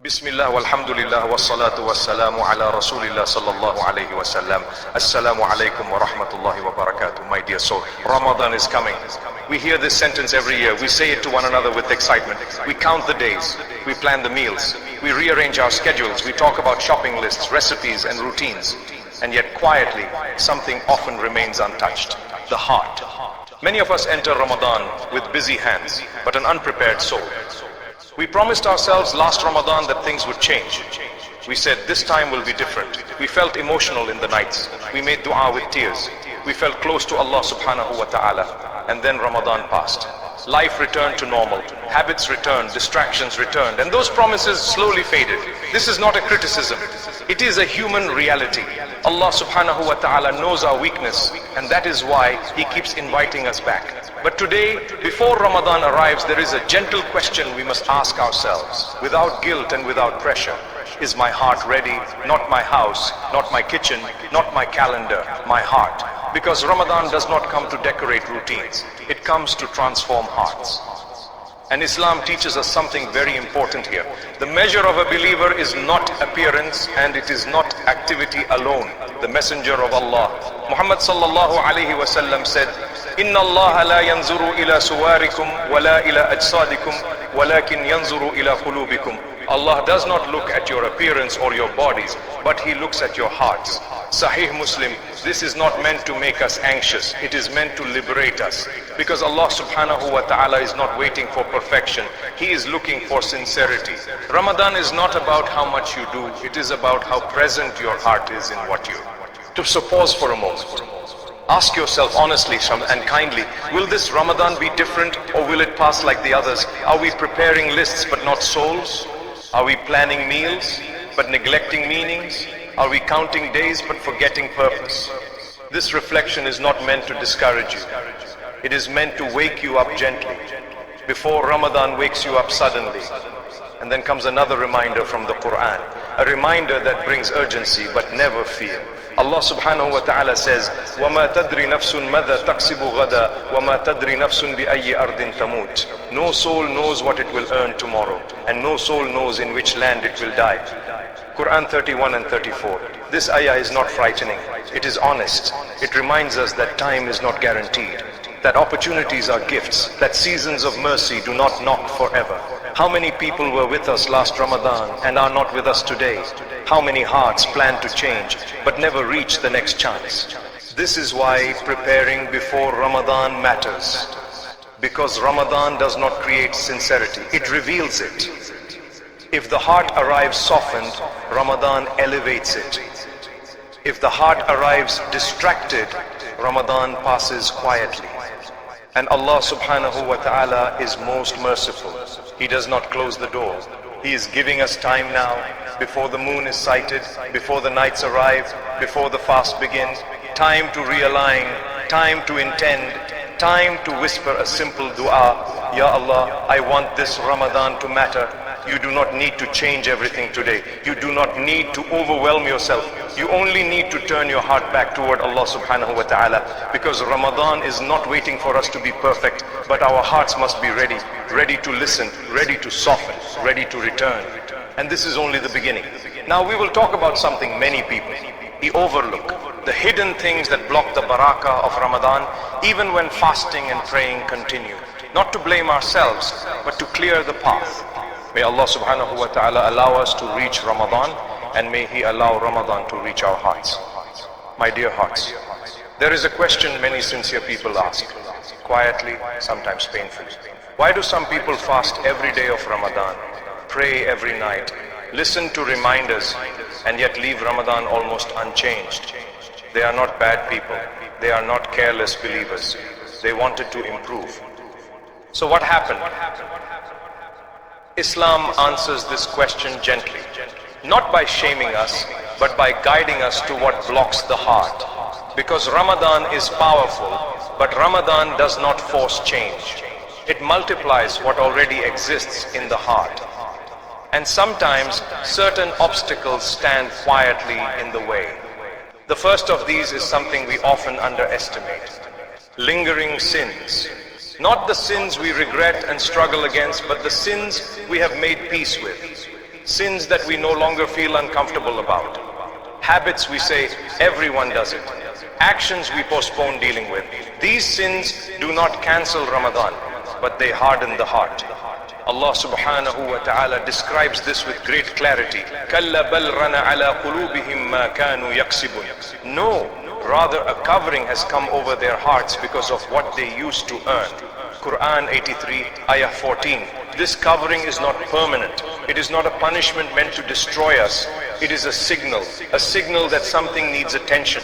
Bismillah walhamdulillah wassalatu wassalamu ala rasulillah sallallahu alayhi wa sallam. Assalamu alaikum wa rahmatullahi wa barakatuh. My dear soul, Ramadan is coming. We hear this sentence every year. We say it to one another with excitement. We count the days. We plan the meals. We rearrange our schedules. We talk about shopping lists, recipes and routines. And yet quietly, something often remains untouched. The heart. Many of us enter Ramadan with busy hands, but an unprepared soul. We promised ourselves last Ramadan that things would change. We said this time will be different. We felt emotional in the nights. We made dua with tears. We felt close to Allah subhanahu wa ta'ala. And then Ramadan passed. Life returned to normal. Habits returned. Distractions returned. And those promises slowly faded. This is not a criticism. It is a human reality. Allah subhanahu wa ta'ala knows our weakness, and that is why He keeps inviting us back. But today, before Ramadan arrives, there is a gentle question we must ask ourselves, without guilt and without pressure. Is my heart ready? Not my house, not my kitchen, not my calendar, my heart. Because Ramadan does not come to decorate routines. It comes to transform hearts. And Islam teaches us something very important here. The measure of a believer is not appearance, and it is not activity alone. The Messenger of Allah, Muhammad sallallahu alayhi wa sallam, said, "Inna Allah la yanzuru ila suwarikum wa la ila ajsadikum, walakin yanzuru ila qulubikum." Allah does not look at your appearance or your bodies, but He looks at your hearts. Sahih Muslim, this is not meant to make us anxious. It is meant to liberate us. Because Allah subhanahu wa ta'ala is not waiting for perfection. He is looking for sincerity. Ramadan is not about how much you do. It is about how present your heart is in what you do. So pause for a moment. Ask yourself honestly and kindly, will this Ramadan be different, or will it pass like the others? Are we preparing lists but not souls? Are we planning meals but neglecting meanings? Are we counting days but forgetting purpose? This reflection is not meant to discourage you. It is meant to wake you up gently, before Ramadan wakes you up suddenly. And then comes another reminder from the Quran, a reminder that brings urgency but never fear. Allah subhanahu wa ta'ala says, وَمَا تَدْرِ نَفْسٌ مَذَا تَقْسِبُ غَدًا وَمَا تَدْرِ نَفْسٌ بِأَيِّ أَرْضٍ تَمُوتُ. No soul knows what it will earn tomorrow, and no soul knows in which land it will die. Quran 31 and 34. This ayah is not frightening. It is honest. It reminds us that time is not guaranteed, that opportunities are gifts, that seasons of mercy do not knock forever. How many people were with us last Ramadan and are not with us today? How many hearts plan to change but never reach the next chance? This is why preparing before Ramadan matters. Because Ramadan does not create sincerity, it reveals it. If the heart arrives softened, Ramadan elevates it. If the heart arrives distracted, Ramadan passes quietly. And Allah subhanahu wa ta'ala is most merciful. He does not close the door. He is giving us time now, before the moon is sighted, before the nights arrive, before the fast begins. Time to realign, time to intend, time to whisper a simple dua. Ya Allah, I want this Ramadan to matter. You do not need to change everything today. You do not need to overwhelm yourself. You only need to turn your heart back toward Allah subhanahu wa ta'ala. Because Ramadan is not waiting for us to be perfect, but our hearts must be ready. Ready to listen, ready to soften, ready to return. And this is only the beginning. Now we will talk about something many people overlook. The hidden things that block the barakah of Ramadan, even when fasting and praying continue. Not to blame ourselves, but to clear the path. May Allah subhanahu wa ta'ala allow us to reach Ramadan, and may He allow Ramadan to reach our hearts. My dear hearts, there is a question many sincere people ask, quietly, sometimes painfully. Why do some people fast every day of Ramadan, pray every night, listen to reminders, and yet leave Ramadan almost unchanged? They are not bad people. They are not careless believers. They wanted to improve. So what happened? Islam answers this question gently, not by shaming us, but by guiding us to what blocks the heart. Because Ramadan is powerful, but Ramadan does not force change. It multiplies what already exists in the heart. And sometimes certain obstacles stand quietly in the way. The first of these is something we often underestimate: lingering sins. Not the sins we regret and struggle against, but the sins we have made peace with. Sins that we no longer feel uncomfortable about. Habits we say, everyone does it. Actions we postpone dealing with. These sins do not cancel Ramadan, but they harden the heart. Allah subhanahu wa ta'ala describes this with great clarity. كَلَّا بَلْ رَنَ عَلَى قُلُوبِهِمْ مَا كَانُوا يَكْسِبُونَ. No, rather a covering has come over their hearts because of what they used to earn. Quran 83, ayah 14. This covering is not permanent. It is not a punishment meant to destroy us. It is a signal that something needs attention.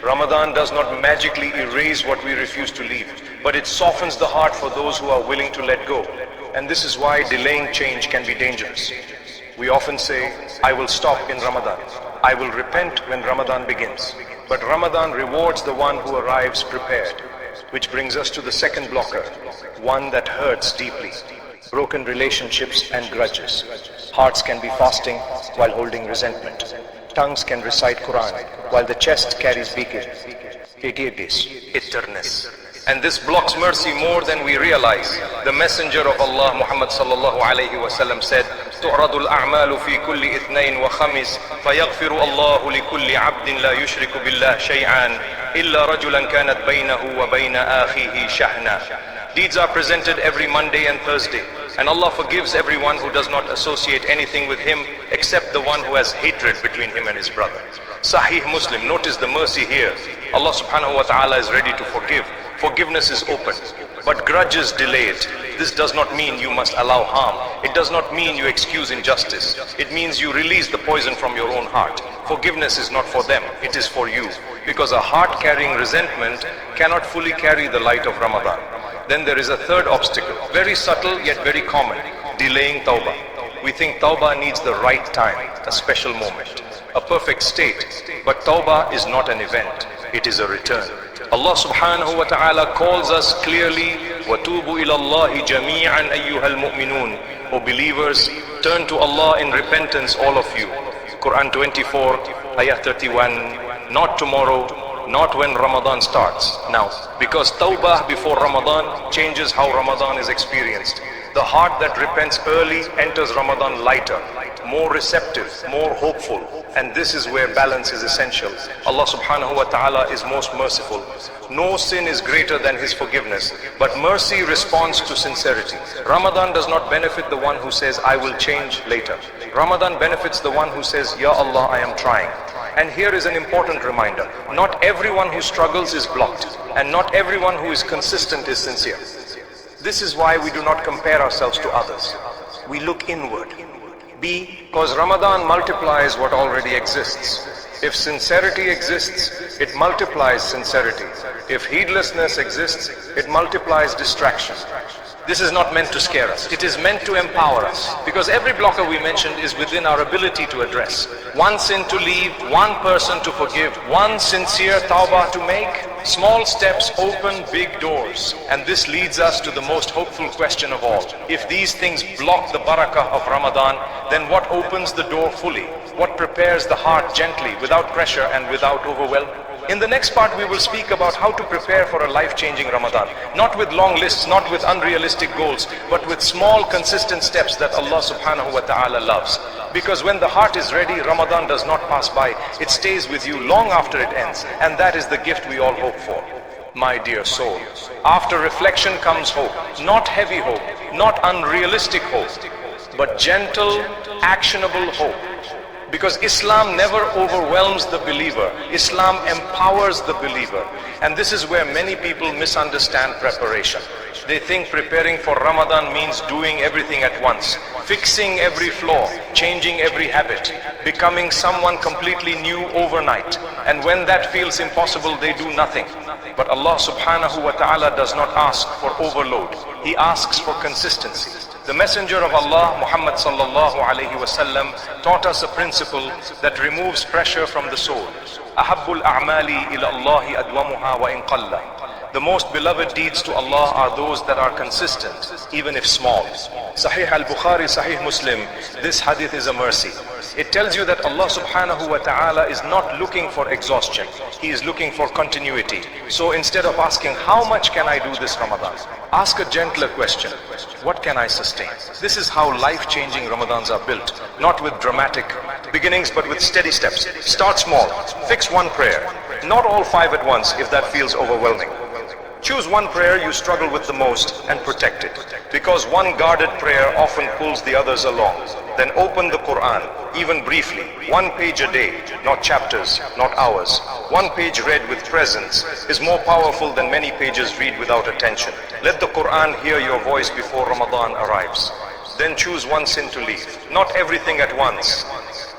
Ramadan does not magically erase what we refuse to leave, but it softens the heart for those who are willing to let go. And this is why delaying change can be dangerous. We often say, I will stop in Ramadan. I will repent when Ramadan begins. But Ramadan rewards the one who arrives prepared. Which brings us to the second blocker, one that hurts deeply. Broken relationships and grudges. Hearts can be fasting while holding resentment. Tongues can recite Quran while the chest carries beacon. 88 days, eterness. And this blocks mercy more than we realize. The Messenger of Allah, Muhammad sallallahu alayhi wa sallam said, تُعْرَضُ الْأَعْمَالُ فِي كُلِّ إِثْنَيْنِ وَخَمِسٍ فَيَغْفِرُ اللَّهُ لِكُلِّ عَبْدٍ لَا يُشْرِكُ بِاللَّهِ شَيْئًا إِلَّا رَجُلًا كَانَتْ بَيْنَهُ وَبَيْنَ آخِهِ شَحْنًا. Deeds are presented every Monday and Thursday. And Allah forgives everyone who does not associate anything with him except the one who has hatred between him and his brother. Sahih Muslim, notice the mercy here. Allah subhanahu wa ta'ala is ready to forgive. Forgiveness is open, but grudges delay it. This does not mean you must allow harm. It does not mean you excuse injustice. It means you release the poison from your own heart. Forgiveness is not for them, it is for you. Because a heart carrying resentment cannot fully carry the light of Ramadan. Then there is a third obstacle, very subtle yet very common, delaying tawbah. We think tawbah needs the right time, a special moment, a perfect state. But tawbah is not an event, it is a return. Allah subhanahu wa ta'ala calls us clearly, وَتُوبُوا إِلَى اللَّهِ جَمِيعًا أَيُّهَا الْمُؤْمِنُونَ. O believers, turn to Allah in repentance, all of you. Quran 24, ayah 31, not tomorrow, not when Ramadan starts. Now, because tawbah before Ramadan changes how Ramadan is experienced. The heart that repents early enters Ramadan lighter, more receptive, more hopeful. And this is where balance is essential. Allah subhanahu wa ta'ala is most merciful. No sin is greater than His forgiveness, but mercy responds to sincerity. Ramadan does not benefit the one who says, I will change later. Ramadan benefits the one who says, Ya Allah, I am trying. And here is an important reminder. Not everyone who struggles is blocked, and not everyone who is consistent is sincere. This is why we do not compare ourselves to others. We look inward. Because Ramadan multiplies what already exists. If sincerity exists, it multiplies sincerity. If heedlessness exists, it multiplies distraction. This is not meant to scare us. It is meant to empower us. Because every blocker we mentioned is within our ability to address. One sin to leave, one person to forgive, one sincere tawbah to make. Small steps open big doors. And this leads us to the most hopeful question of all. If these things block the barakah of Ramadan, then what opens the door fully? What prepares the heart gently, without pressure and without overwhelm? In the next part we will speak about how to prepare for a life-changing Ramadan. Not with long lists, not with unrealistic goals, but with small consistent steps that Allah subhanahu wa ta'ala loves. Because when the heart is ready, Ramadan does not pass by. It stays with you long after it ends. And that is the gift we all hope for. My dear soul, after reflection comes hope. Not heavy hope, not unrealistic hope, but gentle, actionable hope. Because Islam never overwhelms the believer. Islam empowers the believer. And this is where many people misunderstand preparation. They think preparing for Ramadan means doing everything at once, fixing every flaw, changing every habit, becoming someone completely new overnight. And when that feels impossible, they do nothing. But Allah subhanahu wa ta'ala does not ask for overload. He asks for consistency. The Messenger of Allah, Muhammad sallallahu alayhi wa sallam, taught us a principle that removes pressure from the soul. أَحَبُّ الْأَعْمَالِ إِلَى اللَّهِ أَدْوَمُهَا وَإِنْ قَلَّ. The most beloved deeds to Allah are those that are consistent, even if small. Sahih al-Bukhari, Sahih Muslim, this hadith is a mercy. It tells you that Allah subhanahu wa ta'ala is not looking for exhaustion. He is looking for continuity. So instead of asking, how much can I do this Ramadan? Ask a gentler question. What can I sustain? This is how life-changing Ramadans are built. Not with dramatic beginnings, but with steady steps. Start small. Fix one prayer. Not all 5 at once if that feels overwhelming. Choose one prayer you struggle with the most and protect it. Because one guarded prayer often pulls the others along. Then open the Quran, even briefly. 1 page a day, not chapters, not hours. 1 page read with presence is more powerful than many pages read without attention. Let the Quran hear your voice before Ramadan arrives. Then choose one sin to leave. Not everything at once.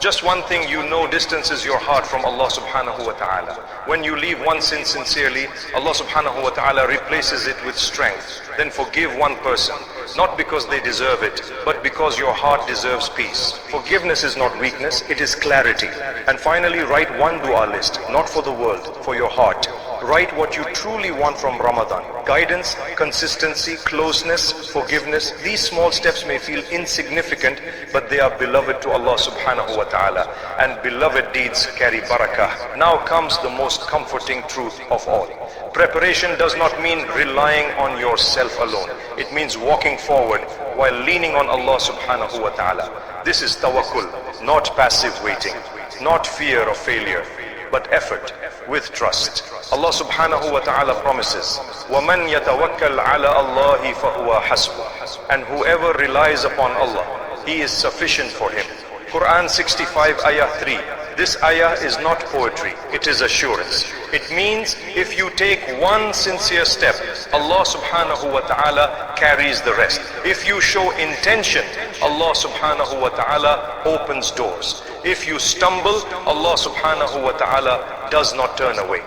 Just one thing you know distances your heart from Allah subhanahu wa ta'ala. When you leave one sin sincerely, Allah subhanahu wa ta'ala replaces it with strength. Then forgive one person, not because they deserve it, but because your heart deserves peace. Forgiveness is not weakness, it is clarity. And finally, write one dua list, not for the world, for your heart. Write what you truly want from Ramadan. Guidance, consistency, closeness, forgiveness. These small steps may feel insignificant, but they are beloved to Allah subhanahu wa ta'ala. And beloved deeds carry barakah. Now comes the most comforting truth of all. Preparation does not mean relying on yourself alone. It means walking forward while leaning on Allah subhanahu wa ta'ala. This is tawakkul, not passive waiting, not fear of failure, but effort with trust. Allah subhanahu wa ta'ala promises, وَمَنْ يَتَوَكَّلْ عَلَى اللَّهِ فَهُوَ حَسْبُهُ. And whoever relies upon Allah, He is sufficient for him. Quran 65 ayah 3. This ayah is not poetry, it is assurance. It means if you take one sincere step, Allah subhanahu wa ta'ala carries the rest. If you show intention, Allah subhanahu wa ta'ala opens doors. If you stumble, Allah subhanahu wa ta'ala does not turn away.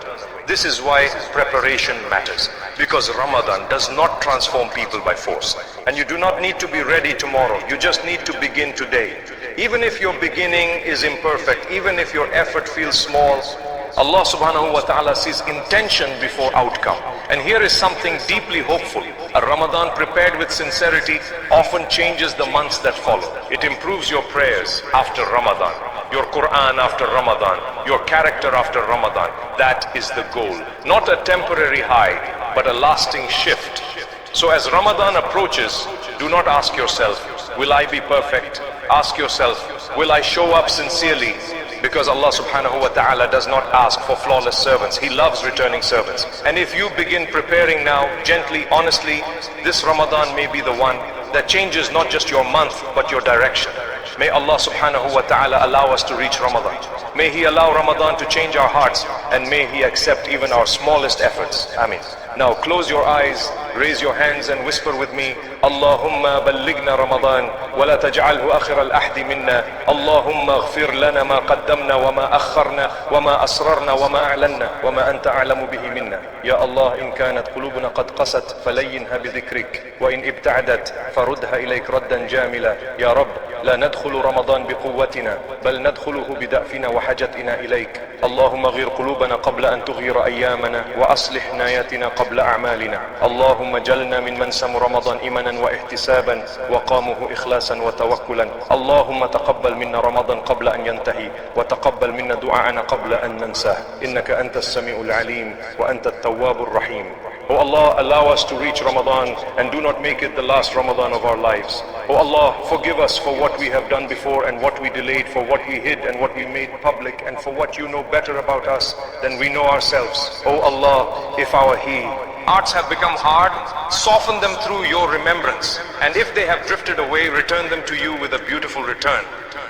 This is why preparation matters. Because Ramadan does not transform people by force. And you do not need to be ready tomorrow. You just need to begin today. Even if your beginning is imperfect, even if your effort feels small, Allah subhanahu wa ta'ala sees intention before outcome. And here is something deeply hopeful. A Ramadan prepared with sincerity often changes the months that follow. It improves your prayers after Ramadan, your Quran after Ramadan, your character after Ramadan. That is the goal. Not a temporary high, but a lasting shift. So as Ramadan approaches, do not ask yourself, will I be perfect? Ask yourself, will I show up sincerely? Because Allah subhanahu wa ta'ala does not ask for flawless servants. He loves returning servants. And if you begin preparing now, gently, honestly, this Ramadan may be the one that changes not just your month, but your direction. May Allah subhanahu wa ta'ala allow us to reach Ramadan. May He allow Ramadan to change our hearts, and may He accept even our smallest efforts. Ameen. Now close your eyes, raise your hands and whisper with me, Allahumma ballighna Ramadan, wa la taj'alhu akhir al-ahdi minna. Allahumma aghfir lana ma qaddamna wa ma akharna wa ma asrarna wa ma a'lanna wa ma anta a'lamu bihi minna. Ya Allah, in kanat qulubuna qad qasat falayyinha bi dhikrik, wa in ibta'adat farudha ilayk raddan jamila. Ya Rabb, لا ندخل رمضان بقوتنا بل ندخله بدأفنا وحاجتنا إليك. اللهم غير قلوبنا قبل أن تغير أيامنا وأصلح ناياتنا قبل أعمالنا. اللهم جلنا من سم رمضان إيمانا واحتسابا وقامه إخلاصا وتوكلا. اللهم تقبل منا رمضان قبل أن ينتهي وتقبل منا دعاءنا قبل أن ننساه إنك أنت السميع العليم وأنت التواب الرحيم. Oh Allah, allow us to reach Ramadan and do not make it the last Ramadan of our lives. Oh Allah, forgive us for what we have done before and what we delayed, for what we hid and what we made public, and for what you know better about us than we know ourselves. Oh Allah, if our hearts have become hard, soften them through your remembrance. And if they have drifted away, return them to you with a beautiful return.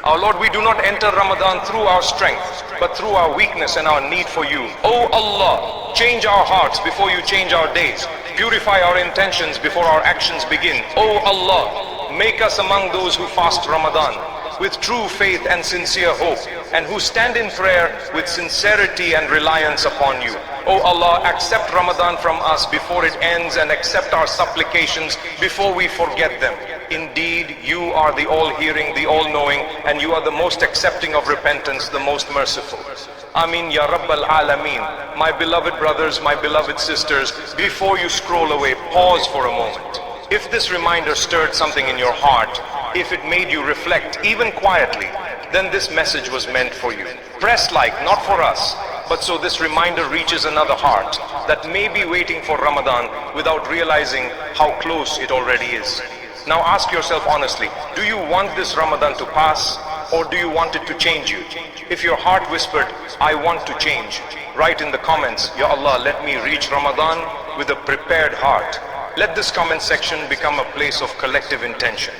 Our Lord, we do not enter Ramadan through our strength, but through our weakness and our need for you. Oh Allah, change our hearts before you change our days. Purify our intentions before our actions begin. Oh Allah, make us among those who fast Ramadan. with true faith and sincere hope, and who stand in prayer with sincerity and reliance upon you. O Allah, accept Ramadan from us before it ends, and accept our supplications before we forget them. Indeed, you are the all-hearing, the all-knowing, and you are the most accepting of repentance, the most merciful. Ameen Ya Rabbal Alameen. My beloved brothers, my beloved sisters, before you scroll away, pause for a moment. If this reminder stirred something in your heart, if it made you reflect, even quietly, then this message was meant for you. Press like, not for us, but so this reminder reaches another heart that may be waiting for Ramadan without realizing how close it already is. Now ask yourself honestly, do you want this Ramadan to pass, or do you want it to change you? If your heart whispered, I want to change, write in the comments, Ya Allah, let me reach Ramadan with a prepared heart. Let this comment section become a place of collective intention.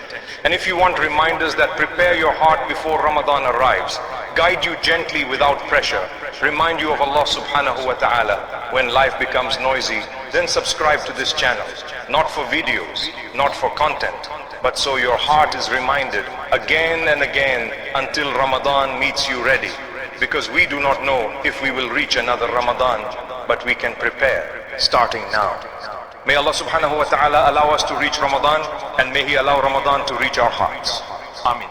And if you want reminders that prepare your heart before Ramadan arrives, guide you gently without pressure, remind you of Allah subhanahu wa ta'ala when life becomes noisy, then subscribe to this channel, not for videos, not for content, but so your heart is reminded again and again until Ramadan meets you ready. Because we do not know if we will reach another Ramadan, but we can prepare starting now. May Allah subhanahu wa ta'ala allow us to reach Ramadan, and may He allow Ramadan to reach our hearts. Amin.